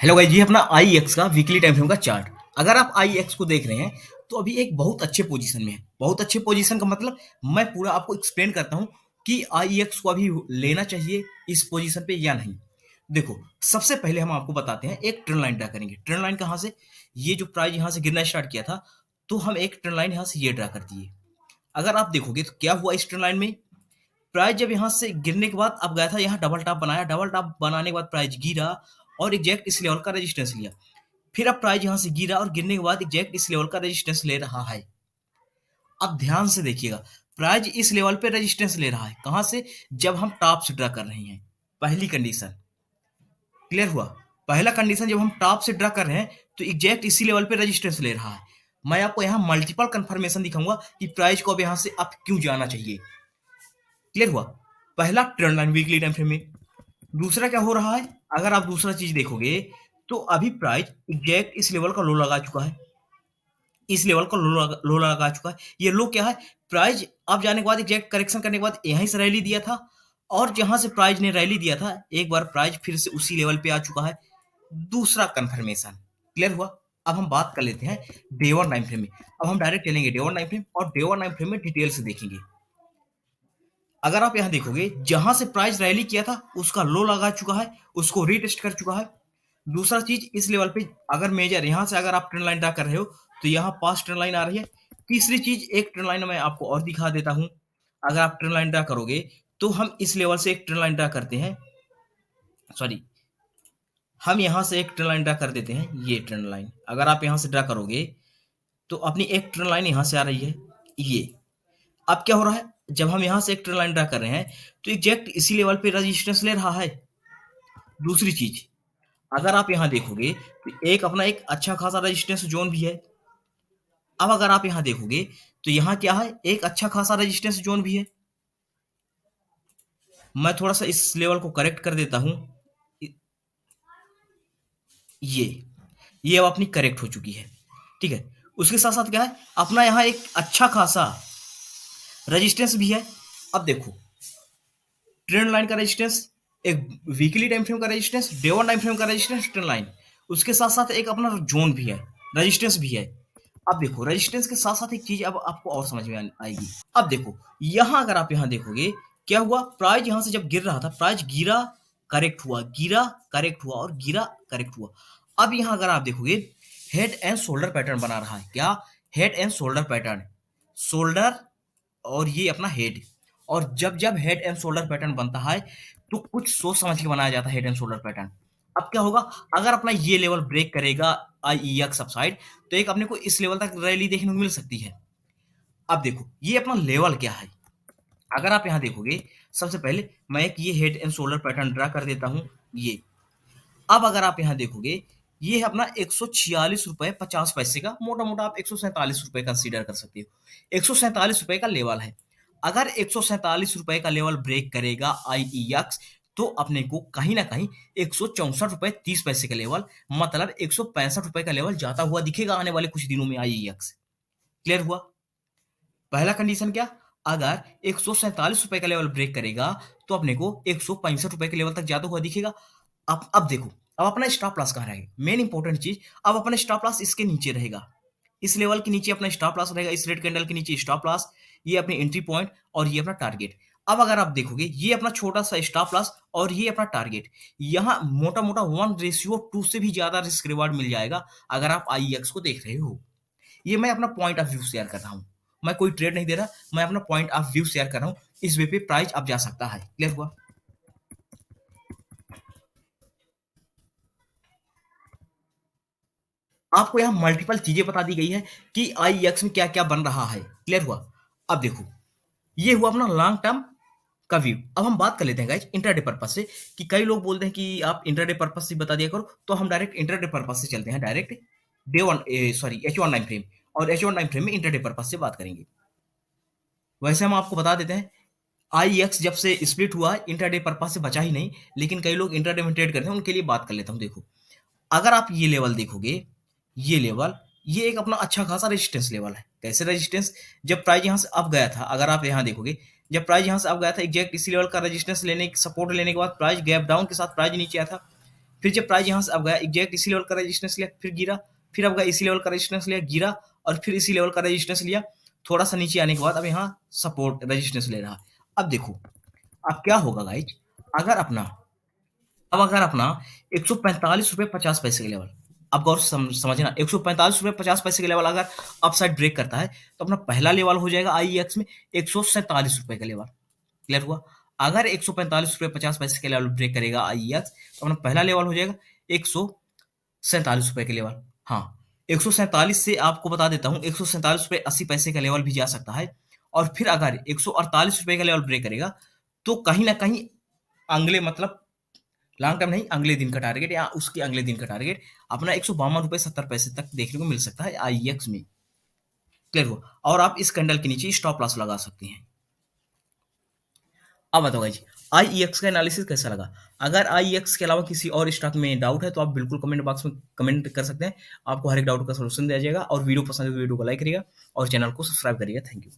Hello guys, ये अपना आई x का वीकली टाइम फ्रेम का चार्ट। अगर आप आई एक्स को देख रहे हैं तो अभी एक बहुत अच्छे पोजीशन में है। बहुत अच्छे पोजीशन का मतलब मैं पूरा आपको एक्सप्लेन करता हूं कि आई एक्स को अभी लेना चाहिए इस पोजीशन पे या नहीं। देखो, सबसे पहले हम आपको बताते हैं, एक ट्रेंड लाइन ड्रा करेंगे। ट्रेंड लाइन कहाँ से? ये जो प्राइस यहाँ से गिरना स्टार्ट किया था, तो हम एक ट्रेंड लाइन यहाँ से ये ड्रा कर दिए। अगर आप देखोगे तो क्या हुआ इस ट्रेंड लाइन में, प्राइस जब यहाँ से गिरने के बाद अब गया था, यहाँ डबल टॉप बनाया, डबल टॉप बनाने के बाद प्राइस गिरा और एग्जैक्ट इस लेवल का रेजिस्टेंस लिया। फिर अब प्राइस यहाँ से गिरा और गिरने के बाद एग्जैक्ट इस लेवल का रेजिस्टेंस ले रहा है। अब ध्यान से देखिएगा, प्राइस इस लेवल पे रेजिस्टेंस ले रहा है। कहां से? जब हम टॉप से ड्रा कर रहे हैं। पहली कंडीशन क्लियर हुआ। पहला कंडीशन, जब हम टॉप से ड्रा कर रहे हैं तो एग्जैक्ट इसी लेवल पे रेजिस्टेंस ले रहा है। मैं आपको यहाँ मल्टीपल कंफर्मेशन दिखाऊंगा कि प्राइस को अब यहाँ से अप क्यों जाना चाहिए। क्लियर हुआ। पहला trend line weekly time frame में। दूसरा क्या हो रहा है, अगर आप दूसरा चीज देखोगे तो अभी प्राइस एग्जैक्ट इस लेवल का लो लगा चुका है। इस लेवल का लो लगा चुका है। ये लो क्या है? प्राइस अब जाने के बाद एग्जैक्ट करेक्शन करने के बाद यहीं से रैली दिया था, और जहां से प्राइस ने रैली दिया था एक बार प्राइस फिर से उसी लेवल पे आ चुका है। दूसरा कंफर्मेशन क्लियर हुआ। अब हम बात कर लेते हैं डे वन टाइम फ्रेम में। अब हम डायरेक्ट चलेंगे डे वन टाइम फ्रेम, और डे वन टाइम फ्रेम में डिटेल से देखेंगे। अगर आप यहां देखोगे, जहां से प्राइस रैली किया था उसका लो लगा चुका है, उसको रीटेस्ट कर चुका है। दूसरा चीज, इस लेवल पे अगर मेजर यहां से अगर आप ट्रेंड लाइन ड्रा कर रहे हो तो यहाँ पास ट्रेंड लाइन आ रही है। तीसरी चीज, एक ट्रेंड लाइन मैं आपको और दिखा देता हूं। अगर आप ट्रेंड लाइन ड्रा करोगे तो हम इस लेवल से एक ट्रेंड लाइन ड्रा करते हैं। सॉरी, हम यहां से एक ट्रेंड लाइन ड्रा कर देते हैं। ये ट्रेंड लाइन अगर आप यहां से ड्रा करोगे तो अपनी एक ट्रेंड लाइन यहां से आ रही है। ये अब क्या हो रहा है, जब हम यहां से एक ट्रेंड लाइन ड्रा कर रहे हैं तो एग्जैक्ट इसी लेवल पे रेजिस्टेंस ले रहा है। दूसरी चीज, अगर आप यहां देखोगे तो एक अपना एक अच्छा खासा रेजिस्टेंस जोन भी है। अब अगर आप यहां देखोगे तो यहां क्या है, एक अच्छा खासा रेजिस्टेंस जोन भी है। मैं थोड़ा सा इस लेवल को करेक्ट कर देता हूं। ये ये अब अपनी करेक्ट हो चुकी है। ठीक है। उसके साथ साथ क्या है, अपना यहां एक अच्छा खासा रेजिस्टेंस भी है। अब देखो, ट्रेंड लाइन का रेजिस्टेंस, एक वीकली टाइम फ्रेम का resistance, day one time frame का रेजिस्टेंस, ट्रेंड लाइन, उसके साथ साथ एक अपना जोन भी है, रेजिस्टेंस भी है। अब देखो, रेजिस्टेंस के साथ साथ एक चीज अब आपको और समझ में आएगी। अब देखो, यहां अगर आप यहां देखोगे क्या हुआ, प्राइस यहां से जब गिर रहा था, प्राइस गिरा, करेक्ट हुआ, गिरा, करेक्ट हुआ, और गिरा, करेक्ट हुआ। अब यहां अगर आप देखोगे, हेड एंड शोल्डर पैटर्न बना रहा है। क्या? Head and shoulder pattern. Shoulder और ये अपना हेड। और जब जब हेड एंड शोल्डर पैटर्न बनता है तो कुछ सोच समझ के बनाया जाता है हेड एंड शोल्डर पैटर्न। अब क्या होगा, अगर अपना ये लेवल ब्रेक करेगा आईईएक्स सबसाइड, तो एक अपने को इस लेवल तक रैली देखने को मिल सकती है। अब देखो, ये अपना लेवल क्या है। अगर आप यहां देखोगे, सबसे पहले मैं एक ये head and shoulder pattern draw कर देता हूं। ये अब अगर आप यहां देखोगे, ये है अपना 146 रुपए 50 पैसे का, मोटा मोटा आप 147 रुपए कंसीडर कर सकते हो। 147 रुपए का लेवल है। अगर 147 रुपए का लेवल ब्रेक करेगा आईईएक्स, तो अपने को कहीं ना कहीं 164 रुपए 30 पैसे का लेवल, मतलब 165 रुपए का लेवल जाता हुआ दिखेगा आने वाले कुछ दिनों में आईईएक्स। क्लियर हुआ। पहला कंडीशन क्या, अगर 147 रुपए का लेवल ब्रेक करेगा तो अपने को 165 रुपए के लेवल तक जाता हुआ दिखेगा। अब देखो, अब अपना स्टॉप लॉस कहाँ रहेगा, मेन इंपॉर्टेंट चीज। अब अपना स्टॉप लॉस इसके नीचे रहेगा, इस लेवल के नीचे अपना स्टॉप लॉस रहेगा, इस रेड कैंडल के नीचे स्टॉप लॉस, ये अपनी एंट्री पॉइंट और ये अपना टारगेट। अब अगर आप देखोगे, ये अपना छोटा सा स्टॉप लॉस और ये अपना टारगेट, यहाँ मोटा मोटा 1:2 से भी ज्यादा रिस्क रिवार्ड मिल जाएगा अगर आप आईएक्स को देख रहे हो। ये मैं अपना पॉइंट ऑफ व्यू शेयर कर रहा हूँ, मैं कोई ट्रेड नहीं दे रहा, मैं अपना पॉइंट ऑफ व्यू शेयर कर रहा हूँ। इस वे पे प्राइस अब जा सकता है। क्लियर हुआ। आपको यहाँ मल्टीपल चीजें बता दी गई है कि आईएक्स में क्या क्या बन रहा है। क्लियर हुआ। अब देखो, ये हुआ अपना लॉन्ग टर्म का व्यू। अब हम बात कर लेते हैं गाइस इंटरडे पर्पज से, कि कई लोग बोलते हैं कि आप इंटरडे पर्पज से बता दिया करो, तो हम डायरेक्ट इंटरडे पर्पज से चलते हैं, direct day one, sorry H1 time frame, और H1 टाइम फ्रेम में इंटरडे पर्पज से बात करेंगे। वैसे हम आपको बता देते हैं, आईएक्स जब से स्प्लिट हुआ इंटरडे पर्पज से बचा ही नहीं, लेकिन कई लोग इंटरडे में ट्रेड करते हैं, उनके लिए बात कर लेता हूं। देखो, अगर आप ये लेवल देखोगे, ये लेवल, ये एक अपना अच्छा खासा रेजिस्टेंस लेवल है। कैसे रेजिस्टेंस, जब प्राइस यहां से अब गया था, अगर आप यहां देखोगे, जब प्राइस यहां से अब गया था एग्जैक्ट इसी लेवल का रेजिस्टेंस लेने, सपोर्ट लेने के बाद प्राइस गैप डाउन के साथ प्राइस नीचे आया था। फिर जब प्राइस यहाँ से अब गया एग्जैक्ट इसी लेवल का रेजिस्टेंस लिया, फिर गिरा, फिर अब गया इसी लेवल का रेजिस्टेंस लिया, गिरा और फिर इसी लेवल का रेजिस्टेंस लिया। थोड़ा सा नीचे आने के बाद अब यहाँ सपोर्ट रेजिस्टेंस ले रहा है। अब देखो अब क्या होगा गाइज, अगर अपना अब अगर अपना 145 रुपए 50 पैसे के लेवल, आप गौर से समझना, 145 रुपए 50 पैसे के लेवल अगर अपसाइड ब्रेक करता है तो अपना पहला लेवल हो जाएगा आईईएक्स में 147 रुपए का लेवल। क्लियर हुआ? अगर 145 रुपए 50 पैसे के लेवल ब्रेक करेगा आईईएक्स तो अपना पहला लेवल हो जाएगा 147 रुपए के लेवल। हाँ, 147 से आपको बता देता हूँ 147 रुपए 80 पैसे का लेवल भी जा सकता है। और फिर अगर 148 रुपए का लेवल ब्रेक करेगा तो कहीं ना कहीं अगले मतलब लॉन्ग टर्म नहीं, अगले दिन का टारगेट या उसके अगले दिन का टारगेट अपना 152 रुपए 70 पैसे तक देखने को मिल सकता है आईईएक्स में। क्लियर हुआ? और आप इस कैंडल के नीचे स्टॉप लॉस लगा सकते हैं। अब बताओ गाइज, आईईएक्स का एनालिसिस कैसा लगा? अगर आईईएक्स के अलावा किसी और स्टॉक में डाउट है तो आप बिल्कुल कमेंट बॉक्स में कमेंट कर सकते हैं। आपको हर एक डाउट का सलूशन दिया जाएगा। और वीडियो पसंद है तो वीडियो को लाइक करिएगा और चैनल को सब्सक्राइब करिएगा। Thank you.